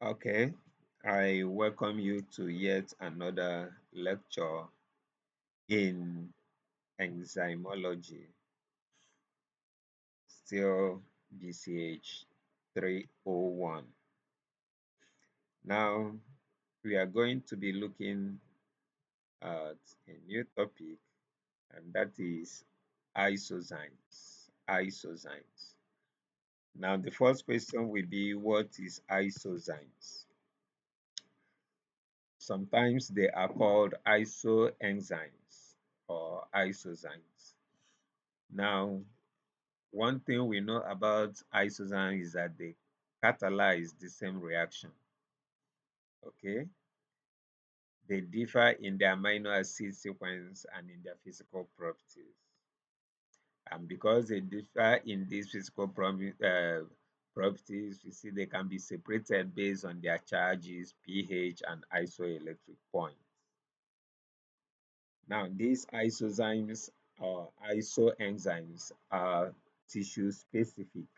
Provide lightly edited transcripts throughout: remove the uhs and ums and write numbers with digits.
Okay, I welcome you to yet another lecture in enzymology, still BCH 301. Now, we are going to be looking at a new topic, and that is isozymes. Isozymes. Now, the first question will be, what is isozymes? Sometimes they are called isoenzymes or isozymes. Now, one thing we know about isozymes is that they catalyze the same reaction. Okay, they differ in their amino acid sequence and in their physical properties. And because they differ in these properties, you see they can be separated based on their charges, pH, and isoelectric points. Now, these isozymes or isoenzymes are tissue specific.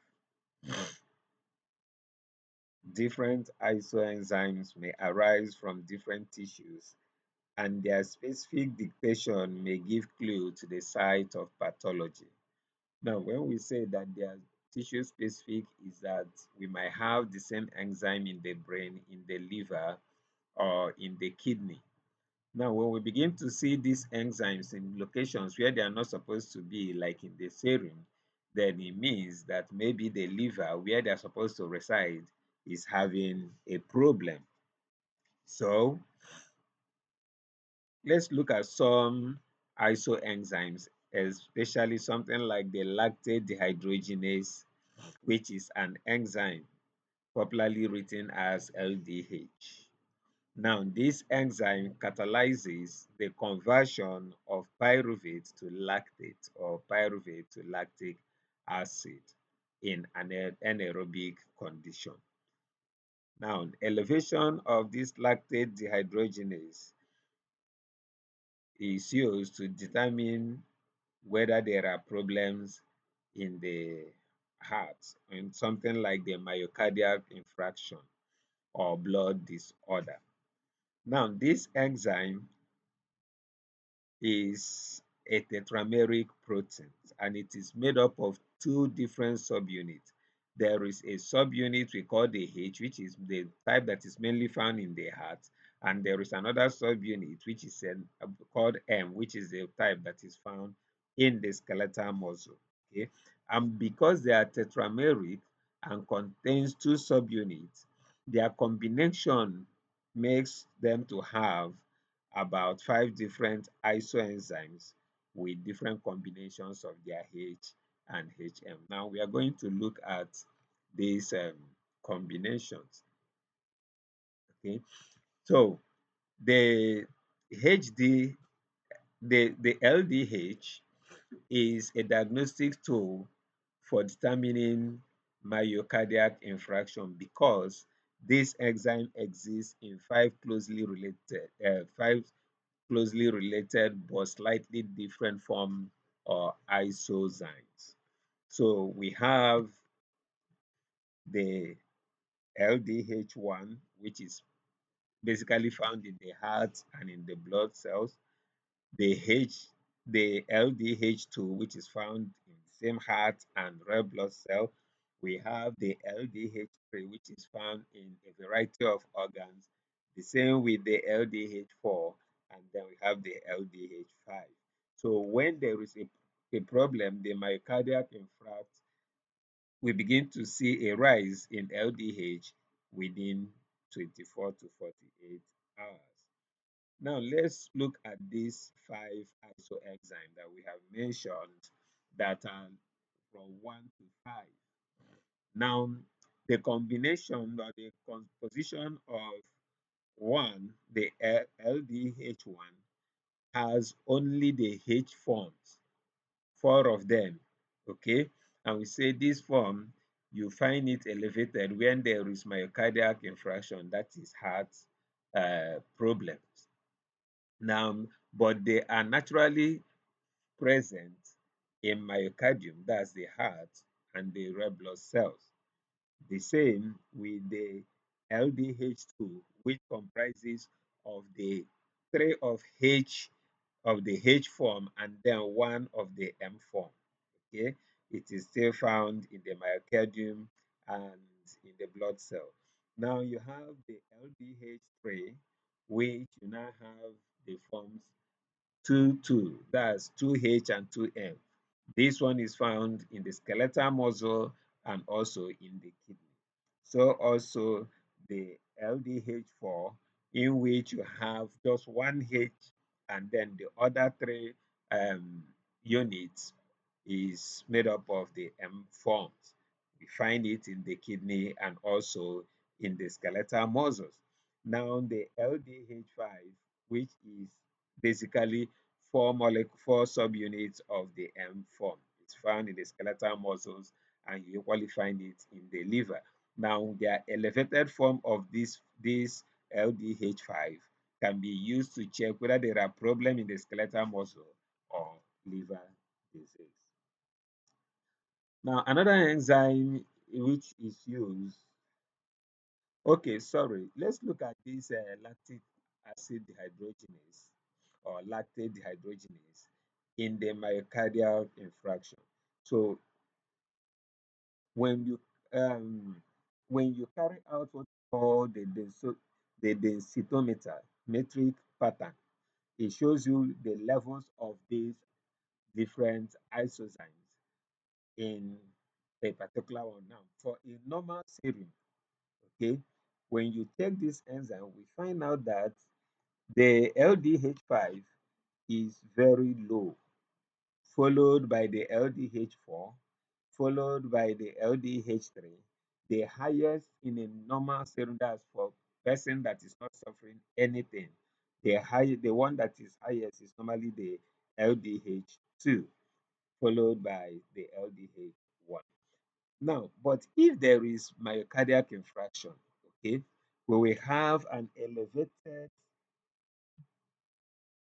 Different isoenzymes may arise from different tissues, and their specific dictation may give clue to the site of pathology. Now, when we say that they are tissue specific, is that we might have the same enzyme in the brain, in the liver, or in the kidney. Now, when we begin to see these enzymes in locations where they are not supposed to be, like in the serum, then it means that maybe the liver, where they are supposed to reside, is having a problem. So, let's look at some isoenzymes, especially something like the lactate dehydrogenase, which is an enzyme popularly written as LDH. Now, this enzyme catalyzes the conversion of pyruvate to lactate or pyruvate to lactic acid in an anaerobic condition. Now, elevation of this lactate dehydrogenase is used to determine whether there are problems in the heart, in something like the myocardial infarction or blood disorder. Now, this enzyme is a tetrameric protein, and it is made up of two different subunits. There is a subunit we call the H, which is the type that is mainly found in the heart, and there is another subunit which is called M, which is the type that is found in the skeletal muscle. Okay, and because they are tetrameric and contains two subunits, their combination makes them to have about 5 different isoenzymes with different combinations of their H and HM. Now we are going to look at these combinations. Okay, so the HD, the LDH is a diagnostic tool for determining myocardial infarction because this enzyme exists in five closely related but slightly different form or isozymes. So we have the LDH1, which is basically found in the heart and in the blood cells. The the LDH2, which is found in the same heart and red blood cell. We have the LDH3, which is found in a variety of organs. The same with the LDH4, and then we have the LDH5. So when there is a problem, the myocardial infarct, we begin to see a rise in LDH within 24 to 48 hours. Now let's look at these 5 isoenzymes that we have mentioned that are from 1 to 5. Now the combination or the composition of one, the LDH1, has only the H forms, 4 of them. Okay, and we say this form you find it elevated when there is myocardial infarction, that is heart problems. Now, but they are naturally present in myocardium, that's the heart, and the red blood cells. The same with the LDH2, which comprises of the three of the H form and then one of the M form. Okay, it is still found in the myocardium and in the blood cell. Now you have the LDH3, which you now have the forms 2, that's 2H and 2M. This one is found in the skeletal muscle and also in the kidney. So also the LDH4, in which you have just one H and then the other three um, units is made up of the M forms. We find it in the kidney and also in the skeletal muscles. Now the LDH5, which is basically four subunits of the M form. It's found in the skeletal muscles and you equally find it in the liver. Now, the elevated form of this LDH5 can be used to check whether there are problems in the skeletal muscle or liver disease. Now, another enzyme which is used, okay, sorry, let's look at this lactic acid dehydrogenase or lactate dehydrogenase in the myocardial infarction. So when you um, when you carry out what we call the densitometer metric pattern, it shows you the levels of these different isozymes in a particular one. Now, for a normal serum, okay, when you take this enzyme, we find out that the LDH5 is very low, followed by the LDH4, followed by the LDH3. The highest in a normal serum, that's for person that is not suffering anything. The one that is highest is normally the LDH2, followed by the LDH1. Now, but if there is myocardial infarction, okay, we will have an elevated,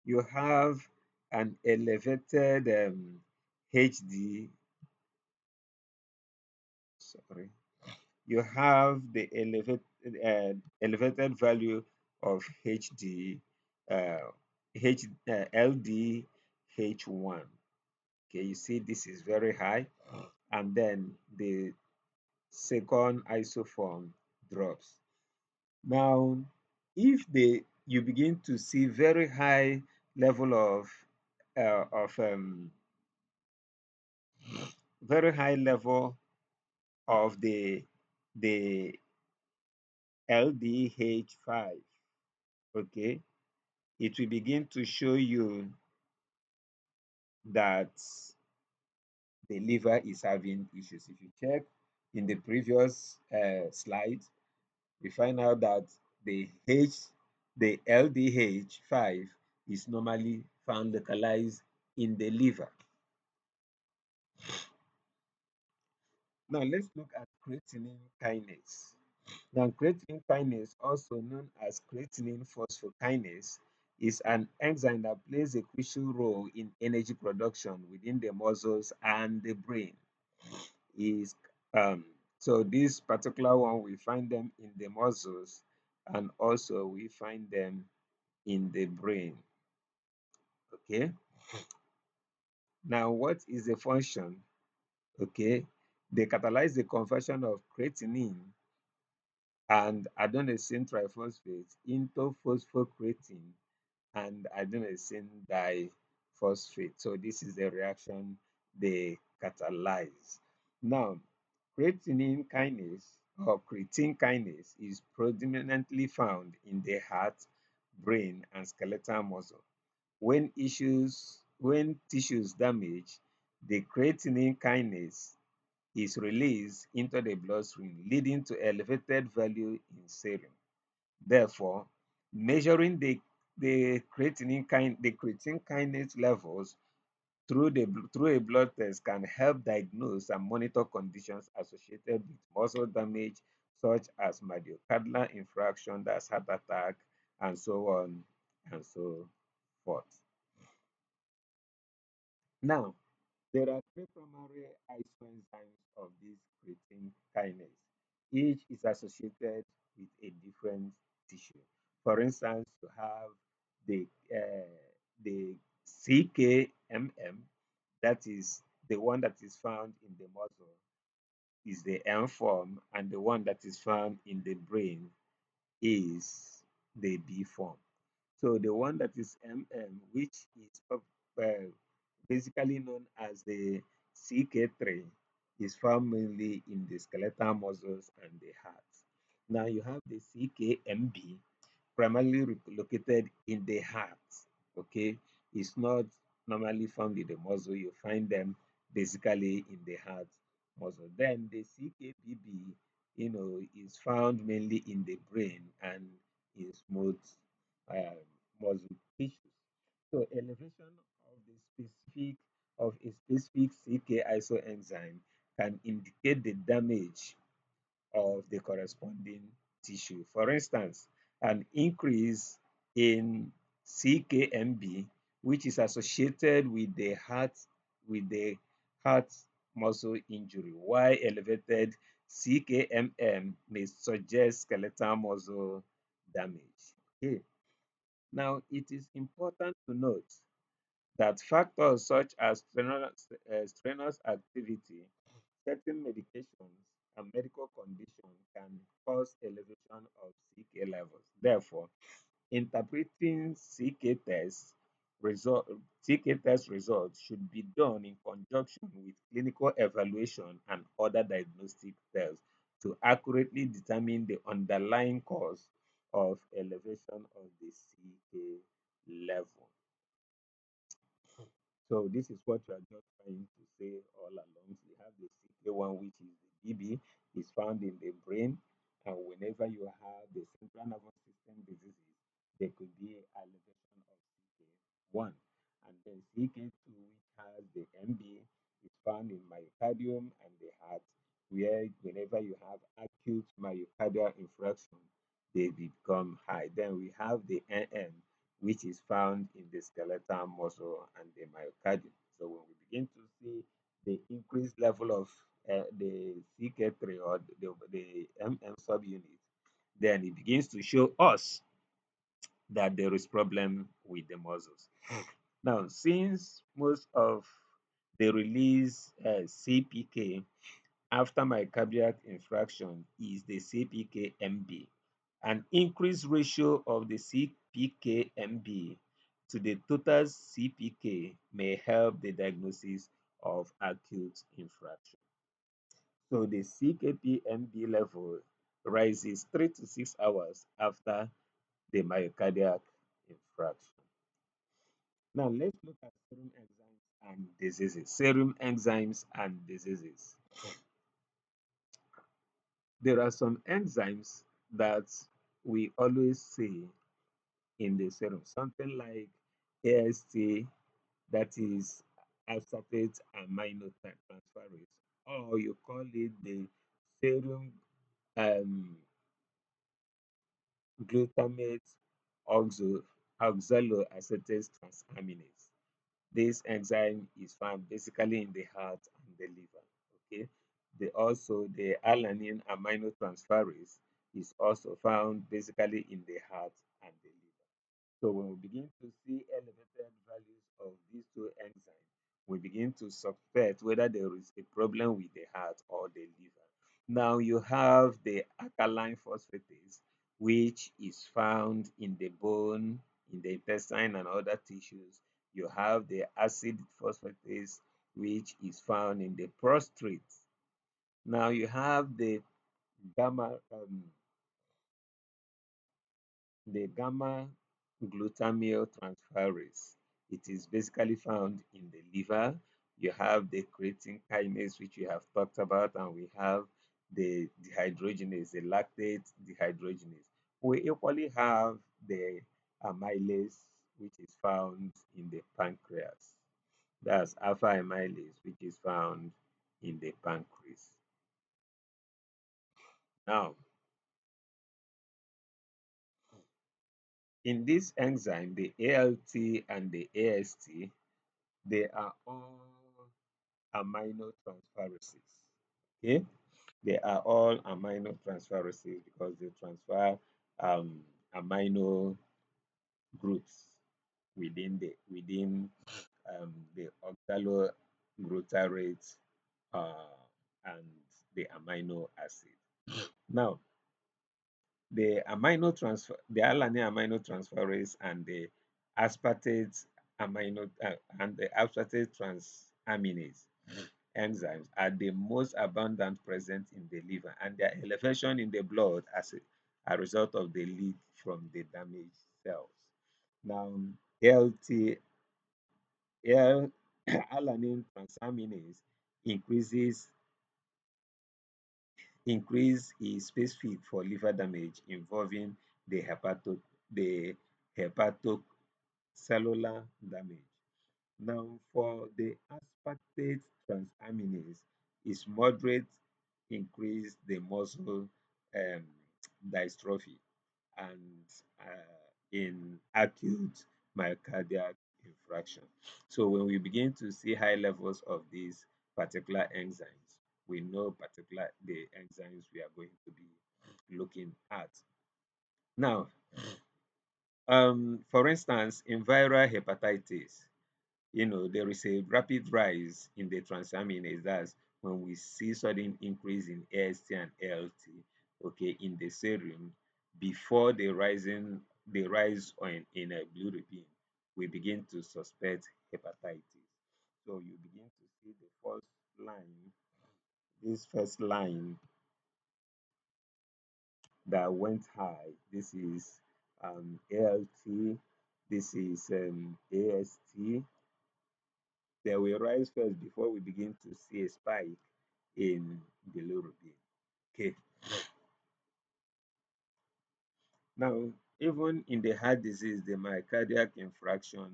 you have an elevated HD, sorry, you have the elevated value of HD, uh, LDH1. Okay, you see this is very high, and then the second isoform drops. Now, if you begin to see very high level of uh, of um, very high level of the LDH5, okay, it will begin to show you that the liver is having issues. If you check in the previous slide, we find out that the the LDH5 is normally found localized in the liver. Now let's look at creatinine kinase. Now, creatine kinase, also known as creatine phosphokinase, is an enzyme that plays a crucial role in energy production within the muscles and the brain. Is um, so this particular one we find them in the muscles and also we find them in the brain. Okay. Now, what is the function? Okay, they catalyze the conversion of creatinine and adenosine triphosphate into phosphocreatine and adenosine diphosphate. So this is the reaction they catalyze. Now, creatinine kinase or creatine kinase is predominantly found in the heart, brain, and skeletal muscle. When tissues damage, the creatinine kinase is released into the bloodstream, leading to elevated value in serum. Therefore, measuring the creatine kinase levels through a blood test can help diagnose and monitor conditions associated with muscle damage, such as myocardial infarction, that's heart attack, and so on and so forth. Now, there are three primary isoenzymes of this creatine kinase. Each is associated with a different tissue. For instance, you have the the CKMM, that is the one that is found in the muscle, is the M form, and the one that is found in the brain is the B form. So the one that is MM, which is basically known as the CK3, is found mainly in the skeletal muscles and the heart. Now you have the CKMB, primarily located in the heart. Okay, it's not normally found in the muscle. You find them basically in the heart muscle. Then the CKBB, is found mainly in the brain and in smooth um, muscle tissues. So elevation of the specific of a specific CK isoenzyme can indicate the damage of the corresponding tissue. For instance, an increase in CKMB, which is associated with the heart muscle injury, while elevated CKMM may suggest skeletal muscle damage. Okay. Now, it is important to note that factors such as strenuous activity, certain medications, and medical conditions can cause elevation of CK levels. Therefore, interpreting result, CK test results should be done in conjunction with clinical evaluation and other diagnostic tests to accurately determine the underlying cause of elevation of the CK level. So this is what we are just trying to say all along. We have the CK1, which is the BB, is found in the brain, and whenever you have the central nervous system diseases, there could be elevation of CK1. And then CK2, which has the MB, is found in myocardium and the heart, where whenever you have acute myocardial infarction, they become high. Then we have the NM, which is found in the skeletal muscle and the myocardium. So when we begin to see the increased level of the CK3 or the MM subunit, then it begins to show us that there is problem with the muscles. Now, since most of the release CPK after myocardial infarction is the CPK-MB, an increased ratio of the CPK-MB to the total CPK may help the diagnosis of acute infarction. So the CKP-MB level rises 3 to 6 hours after the myocardial infarction. Now let's look at serum enzymes and diseases. Serum enzymes and diseases. There are some enzymes that we always see in the serum, something like AST, that is acetate amino transferase, or you call it the serum um, glutamate oxaloacetate transaminase. This enzyme is found basically in the heart and the liver. Okay. The alanine aminotransferase is also found basically in the heart and the liver. So when we begin to see elevated values of these two enzymes, we begin to suspect whether there is a problem with the heart or the liver. Now you have the alkaline phosphatase, which is found in the bone, in the intestine, and other tissues. You have the acid phosphatase, which is found in the prostate. Now you have gamma um, the gamma glutamyl transferase. It is basically found in the liver. You have the creatine kinase, which we have talked about, and we have the dehydrogenase, the lactate dehydrogenase. We equally have the amylase, which is found in the pancreas. That's alpha amylase, which is found in the pancreas. Now, in this enzyme, the ALT and the AST, they are all aminotransferases. Okay. They are all amino transferases because they transfer um, amino groups within the oxaloglutarate uh, and the amino acid. Now, the alanine aminotransferase and the aspartate transaminase enzymes are the most abundant present in the liver, and their elevation in the blood as a result of the leak from the damaged cells. Now, healthy alanine transaminase increases increase is specific for liver damage involving the the hepatocellular damage. Now, for the aspartate transaminase, is moderate increase the muscle um, dystrophy and in acute myocardial infarction. So when we begin to see high levels of these particular enzymes, we know particular the enzymes we are going to be looking at. Now, for instance, in viral hepatitis, there is a rapid rise in the transaminase. That's when we see sudden increase in AST and ALT, okay, in the serum before the rise in a bilirubin, we begin to suspect hepatitis. So you begin to see the first line, this first line that went high. This is ALT, this is AST. They will rise first before we begin to see a spike in bilirubin. Okay. Now, even in the heart disease, the myocardial infarction,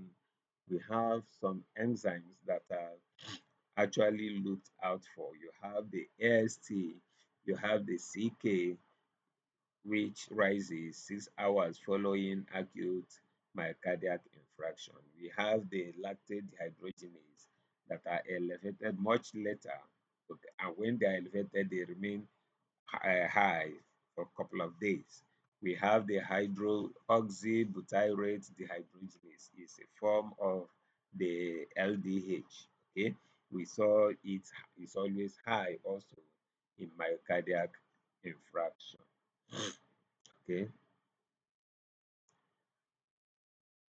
we have some enzymes that are actually looked out for. You have the AST, you have the CK, which rises 6 hours following acute myocardial infarction. We have the lactate dehydrogenase that are elevated much later. Okay, and when they are elevated, they remain high for a couple of days. We have the hydroxybutyrate dehydrogenase. It's a form of the LDH. Okay, we saw it is always high also in myocardial infarction. Okay,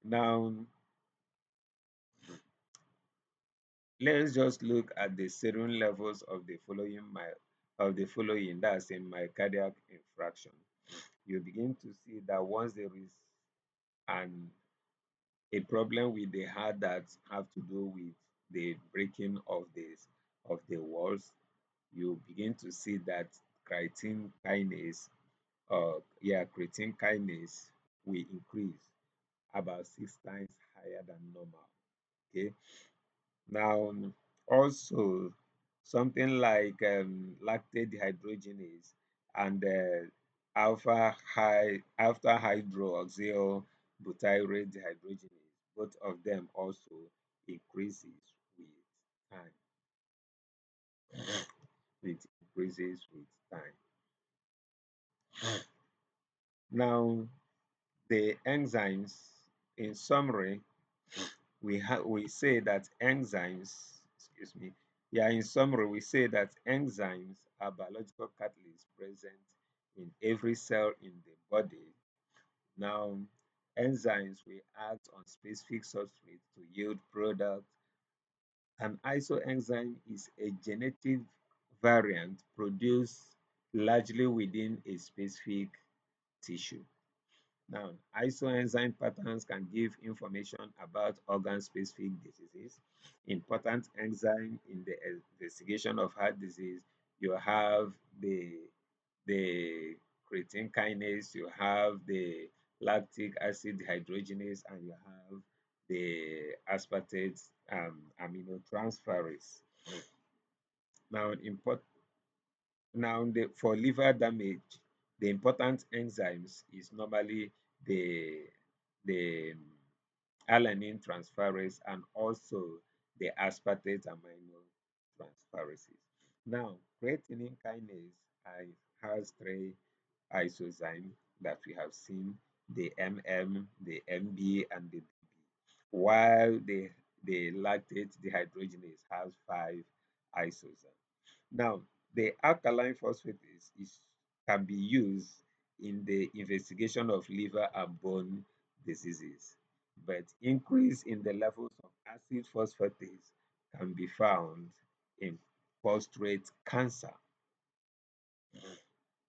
now let's just look at the serum levels of the following. That's in myocardial infarction. You begin to see that once there is an a problem with the heart that have to do with the breaking of the walls, you begin to see that creatine kinase creatine kinase will increase about 6 times higher than normal. Okay. Now, also something like lactate dehydrogenase and alpha hydroxyl butyrate dehydrogenase, both of them also increases with time. It increases with time. Now, the enzymes, in summary, we say that enzymes, excuse me, yeah, in summary, we say that enzymes are biological catalysts present in every cell in the body. Now, enzymes will act on specific substrates to yield products. An isoenzyme is a genetic variant produced largely within a specific tissue. Now, isoenzyme patterns can give information about organ-specific diseases. Important enzyme in the investigation of heart disease, you have the creatine kinase, you have the lactic acid dehydrogenase, and you have the aspartate aminotransferase. Now, for liver damage, the important enzymes is normally the the alanine transferase and also the aspartate amino transferases. Now, creatine kinase has three isozymes that we have seen, the MM, the MB, and the DB, while the lactate dehydrogenase has five isozymes. Now, the alkaline phosphatase can be used in the investigation of liver and bone diseases, but increase in the levels of acid phosphatase can be found in prostate cancer.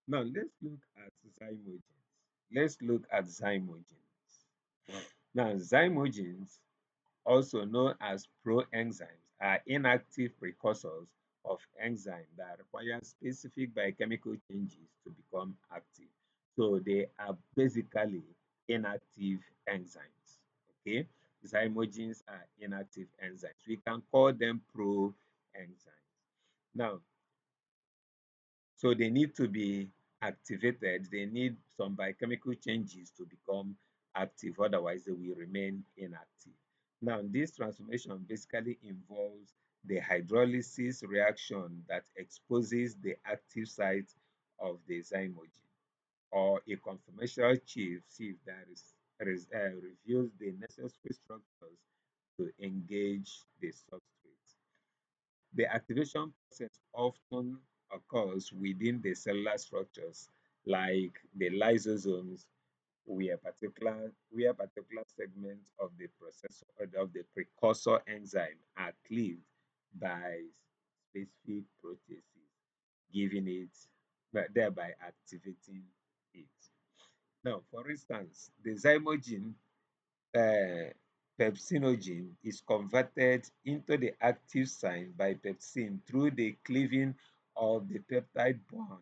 Now, Let's look at zymogens. Now, zymogens, also known as proenzymes, are inactive precursors of enzymes that require specific biochemical changes to become active. So they are basically inactive enzymes. Okay, zymogens are inactive enzymes. We can call them proenzymes. Now, so they need to be activated. They need some biochemical changes to become active, otherwise they will remain inactive. Now, this transformation basically involves the hydrolysis reaction that exposes the active site of the zymogen, or a conformational sieve that reveals the necessary structures to engage the substrate. The activation process often occurs within the cellular structures like the lysosomes, where particular segments of the precursor enzyme are cleaved by specific proteases, giving it, but thereby activating it. Now, for instance, the zymogen uh, pepsinogen is converted into the active site by pepsin through the cleaving of the peptide bond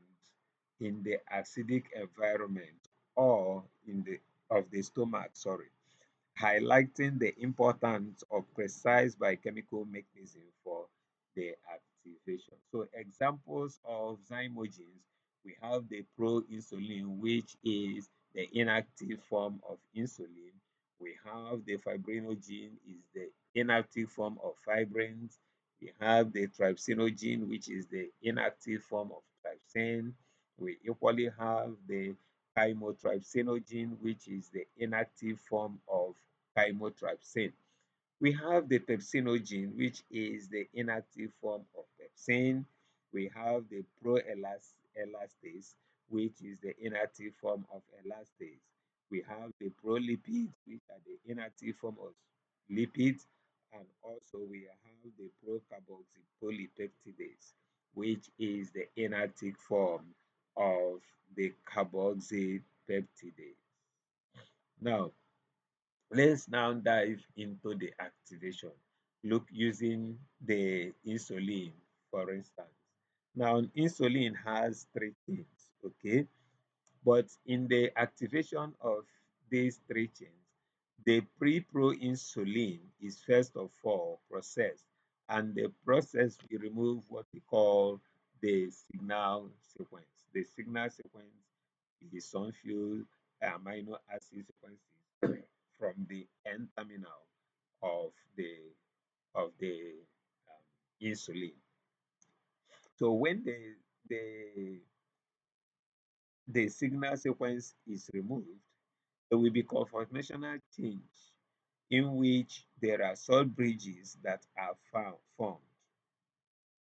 in the acidic environment, or in the of the stomach, sorry, highlighting the importance of precise biochemical mechanism for the activation. So examples of zymogens, we have the proinsulin, which is the inactive form of insulin. We have the fibrinogen, is the inactive form of fibrins. We have the trypsinogen, which is the inactive form of trypsin. We equally have the chymotrypsinogen, which is the inactive form of chymotrypsin. We have the pepsinogen, which is the inactive form of pepsin. We have the proelastase, which is the inactive form of elastase. We have the prolipids, which are the inactive form of lipids. And also we have the procarboxy polypeptidase, which is the inactive form of the carboxy peptidase. Now, let's now dive into the activation. Look, using the insulin, for instance. Now, insulin has three things, okay? But in the activation of these three chains, the pre-proinsulin is first of all processed, and the process will remove what we call the signal sequence. The signal sequence is some few amino acid sequences from the N terminal of the insulin. So when the signal sequence is removed, there will be conformational change in which there are salt bridges that are formed.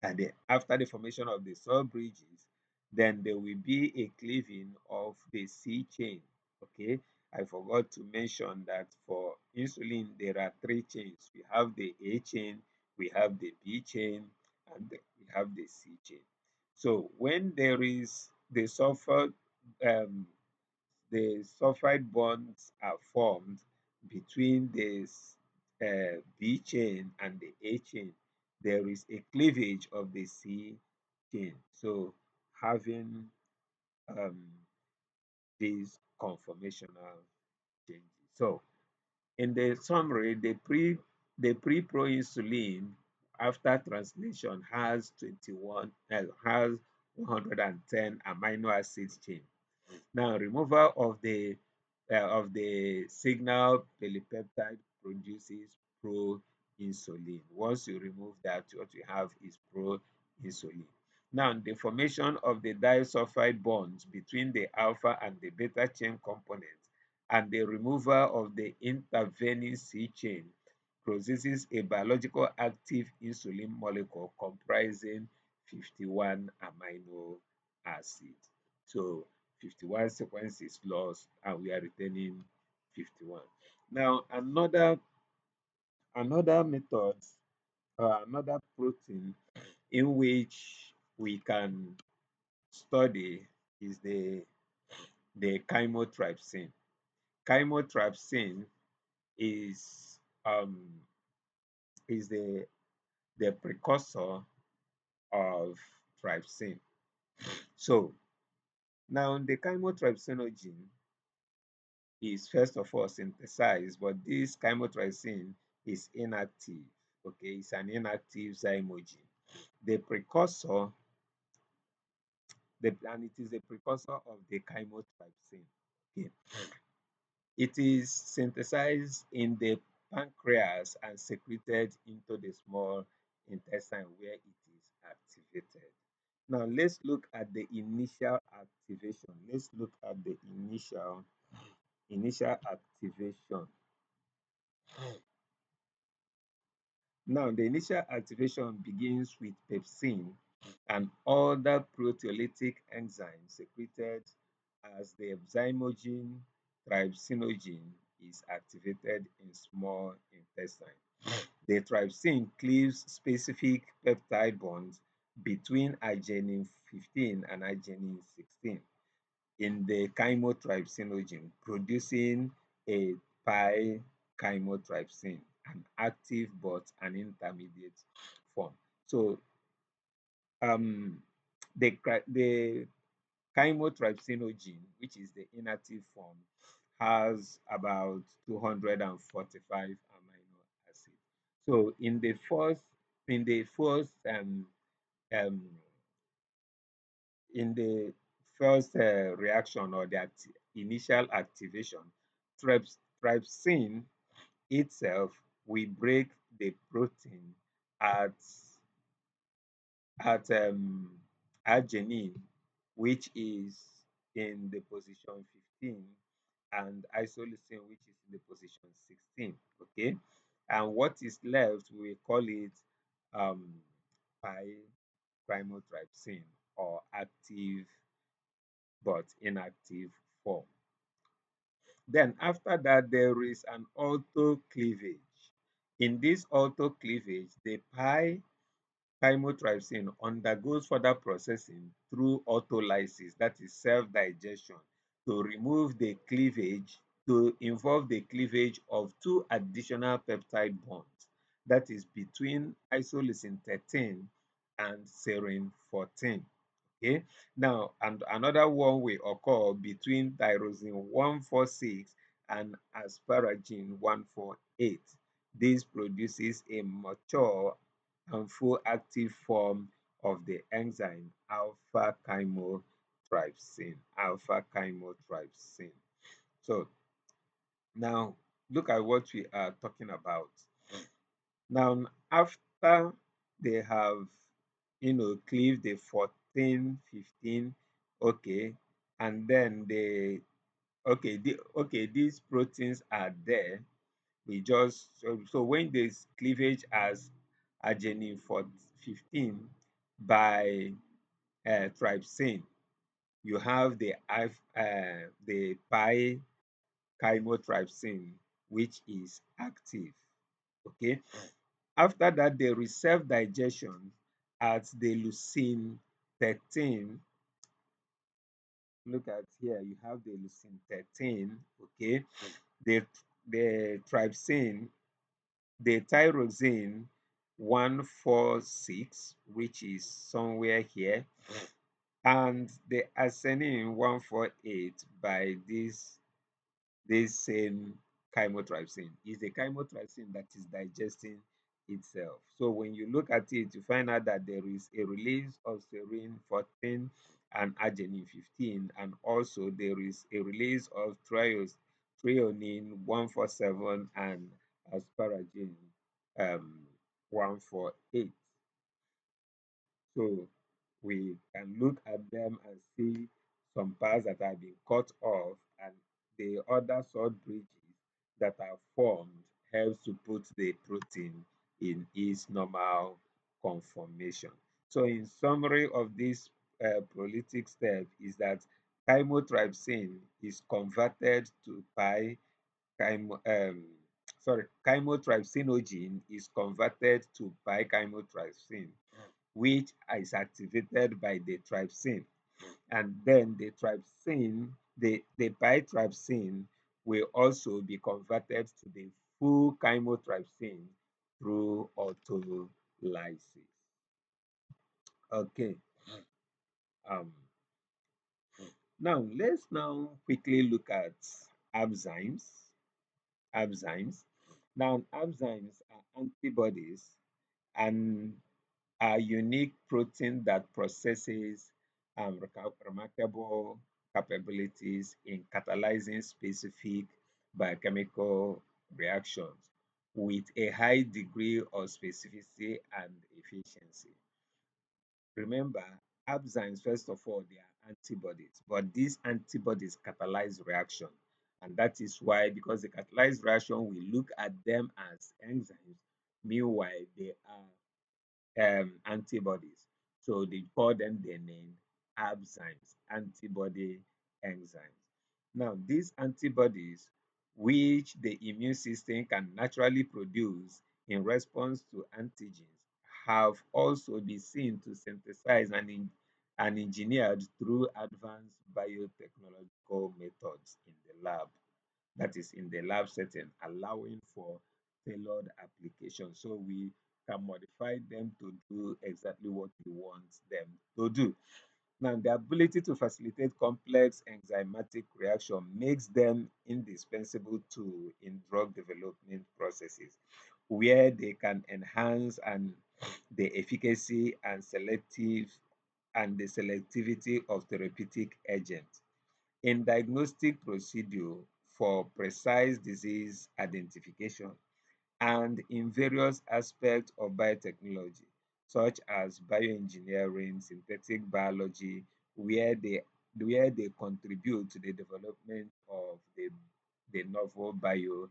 And then after the formation of the salt bridges, then there will be a cleaving of the C chain. Okay, I forgot to mention that for insulin there are three chains. We have the A chain, we have the B chain, and we have the C chain. So when there is um, the sulfide bonds are formed between the B chain and the A chain, there is a cleavage of the C chain. So having um, these conformational changes. So in the summary, the pre-proinsulin after translation has 110 amino acid chain. Now, removal of the signal polypeptide produces proinsulin. Once you remove that, what you have is proinsulin. Now, the formation of the disulfide bonds between the alpha and the beta chain components and the removal of the intervening C chain produces a biological active insulin molecule comprising 51 amino acids. So 51 sequence is lost and we are retaining 51. Now, another method another protein in which we can study is the chymotrypsin. Chymotrypsin is is the precursor of trypsin. So now the chymotrypsinogen is first of all synthesized, but this chymotrypsin is inactive. Okay, it's an inactive zymogen. The precursor, and it is a precursor of the chymotrypsin. Okay, it is synthesized in the pancreas and secreted into the small intestine where it is activated. Now let's look at the initial activation. Let's look at the initial activation. Now the initial activation begins with pepsin and other proteolytic enzymes secreted as the zymogen trypsinogen is activated in small intestine. The trypsin cleaves specific peptide bonds between arginine 15 and arginine 16 in the chymotrypsinogen, producing a pi-chymotrypsin, an active but an intermediate form. So um, the chymotrypsinogen, which is the inactive form, has about 245 amino acids. So in the first um, reaction or the initial activation, trypsin itself will break the protein at at arginine, which is in the position 15, and isoleucine, which is in the position 16. Okay, and what is left, we call it um, pi-chymotrypsin or active but inactive form. Then after that, there is an autocleavage. In this autocleavage, the chymotrypsin undergoes further processing through autolysis, that is self-digestion, to remove the cleavage, to involve the cleavage of two additional peptide bonds, that is between isoleucine 13 and serine 14. Okay, now and another one will occur between tyrosine 146 and asparagine 148. This produces a mature and full active form of the enzyme alpha chymotrypsin. Alpha chymotrypsin. So now look at what we are talking about. Now after they have cleave the 14, 15, okay, and then they these proteins are there. We just so when there's cleavage as arginine for 15 by trypsin, you have the pi chymotrypsin, which is active. Okay. After that, there is self digestion at the leucine 13. Look at here, you have the leucine 13. Okay. The the trypsin, the tyrosine 146, which is somewhere here, and the adenine 148 by this same chymotrypsin. Is the chymotrypsin that is digesting itself. So when you look at it, you find out that there is a release of serine 14 and arginine 15, and also there is a release of threonine 147 and asparagine um, 148. So We can look at them and see some parts that have been cut off, and the other salt bridges that are formed helps to put the protein in its normal conformation. So in summary of this prolytic step is that chymotrypsin is converted to chymo, chymotrypsinogen is converted to chymotrypsin, which is activated by the trypsin. And then the trypsin, the pytrypsin will also be converted to the full chymotrypsin through autolysis. Okay. Um, let's quickly look at enzymes. Enzymes. Now, enzymes are antibodies and are unique protein that possesses remarkable capabilities in catalyzing specific biochemical reactions with a high degree of specificity and efficiency. Remember, enzymes, first of all, they are antibodies, but these antibodies catalyze reaction. And that is why, because they catalyze reaction, we look at them as enzymes. Meanwhile, they are antibodies. So they call them their name, enzymes, antibody enzymes. Now, these antibodies, which the immune system can naturally produce in response to antigens, have also been seen to synthesize and engineered through advanced biotechnological methods in the lab. That is in the lab setting, allowing for tailored application. So we can modify them to do exactly what we want them to do. Now, the ability to facilitate complex enzymatic reaction makes them indispensable tool in drug development processes, where they can enhance the efficacy and the selectivity of therapeutic agents in diagnostic procedure for precise disease identification and in various aspects of biotechnology, such as bioengineering, synthetic biology, where they contribute to the development of the novel bio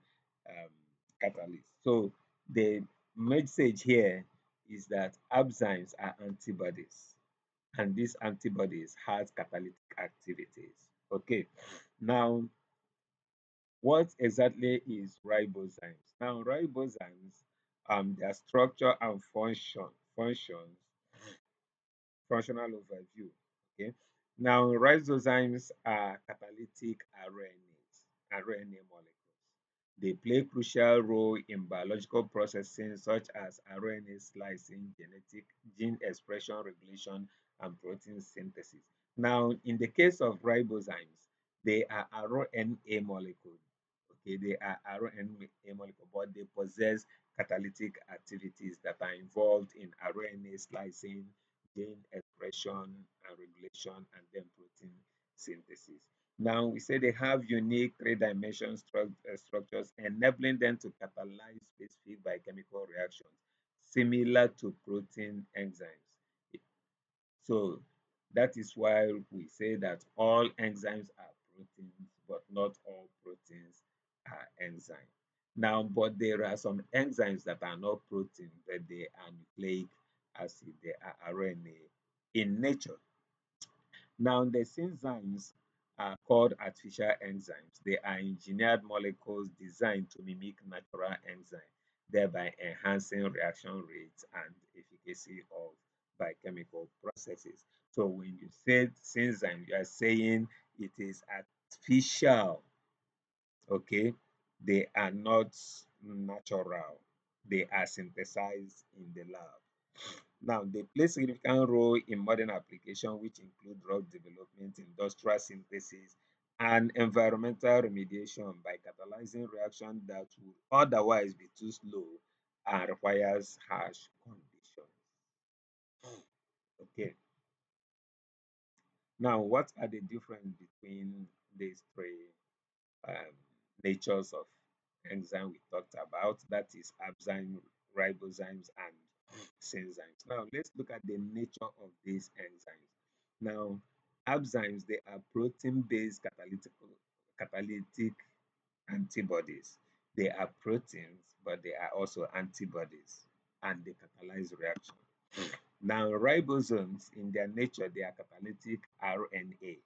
catalyst. So the message here is that enzymes are antibodies, and these antibodies has catalytic activities. Okay, now what exactly is ribozymes? Now, ribozymes, their structure and functions, functional overview. Okay. Now, ribozymes are catalytic RNA molecules. They play crucial role in biological processing such as RNA splicing, genetic gene expression regulation, and protein synthesis. Now, in the case of ribozymes, they are RNA molecules. Okay, they are RNA molecule, but they possess catalytic activities that are involved in RNA splicing, gene expression and regulation, and then protein synthesis. Now, we say they have unique three-dimensional structures, enabling them to catalyze specific biochemical reactions similar to protein enzymes. So that is why we say that all enzymes are proteins, but not all proteins are enzymes. Now, but there are some enzymes that are not protein, but they are nucleic acid, they are RNA in nature. Now, the enzymes are called artificial enzymes. They are engineered molecules designed to mimic natural enzymes, thereby enhancing reaction rates and efficacy of biochemical processes. So when you say enzyme, you are saying it is artificial, okay? They are not natural. They are synthesized in the lab. Now, they play significant role in modern application, which include drug development, industrial synthesis, and environmental remediation by catalyzing reaction that would otherwise be too slow and requires harsh conditions. Okay. Now, what are the difference between these three um, natures of enzyme we talked about? That is enzyme, ribozymes, and enzymes. Now let's look at the nature of these enzymes. Now, enzymes, they are protein-based catalytic antibodies. They are proteins, but they are also antibodies, and they catalyze reaction. Now, ribosomes, in their nature, they are catalytic RNA,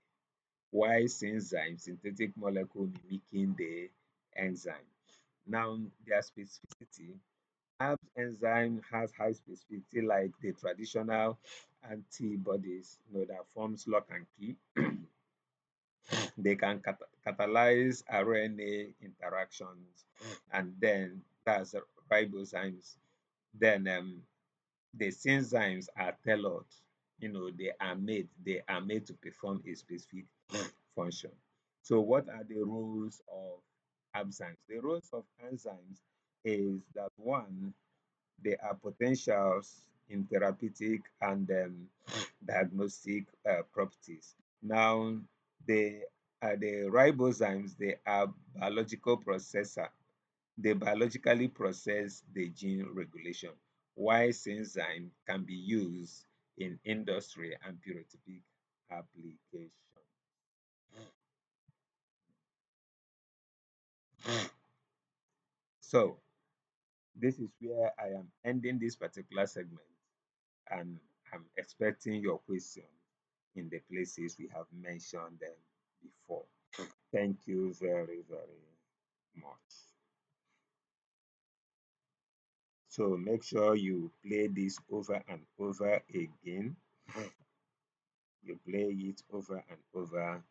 while enzymes, synthetic molecule mimicking the enzyme. Now, their specificity, Herbs enzyme has high specificity like the traditional antibodies, that forms lock and key. They can catalyze RNA interactions, and then that's ribozymes. Then the enzymes are tailored. They are made to perform a specific function. So, what are the roles of enzymes? The roles of enzymes is that one, they are potentials in therapeutic and diagnostic properties. Now, the ribozymes, they are biological processor. They biologically process the gene regulation, while enzyme can be used in industry and therapeutic application. So, this is where I am ending this particular segment, and I'm expecting your question in the places we have mentioned them before. Thank you very, very much. So make sure you play this over and over again. You play it over and over